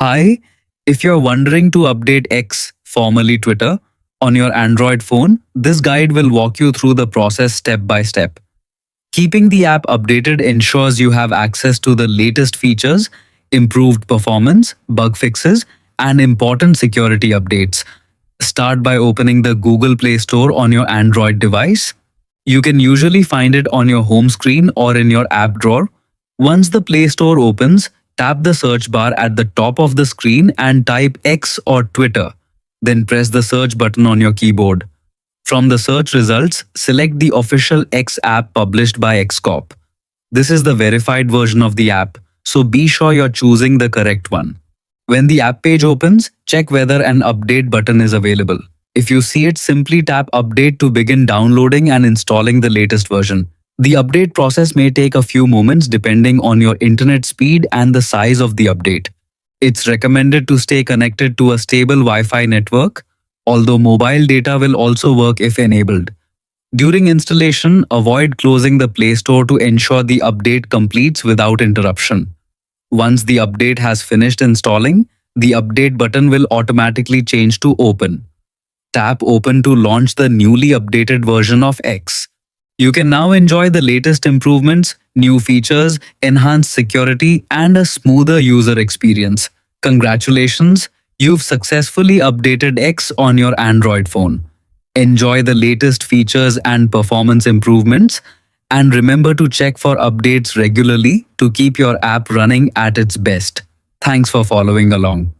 Hi, if you're wondering to update X, formerly Twitter, on your Android phone, this guide will walk you through the process step by step. Keeping the app updated ensures you have access to the latest features, improved performance, bug fixes, and important security updates. Start by opening the Google Play Store on your Android device. You can usually find it on your home screen or in your app drawer. Once the Play Store opens, tap the search bar at the top of the screen and type X or Twitter. Then press the search button on your keyboard. From the search results, select the official X app published by Xcorp. This is the verified version of the app, so be sure you're choosing the correct one. When the app page opens, check whether an update button is available. If you see it, simply tap Update to begin downloading and installing the latest version. The update process may take a few moments depending on your internet speed and the size of the update. It's recommended to stay connected to a stable Wi-Fi network, although mobile data will also work if enabled. During installation, avoid closing the Play Store to ensure the update completes without interruption. Once the update has finished installing, the update button will automatically change to Open. Tap Open to launch the newly updated version of X. You can now enjoy the latest improvements, new features, enhanced security, and a smoother user experience. Congratulations! You've successfully updated X on your Android phone. Enjoy the latest features and performance improvements, and remember to check for updates regularly to keep your app running at its best. Thanks for following along.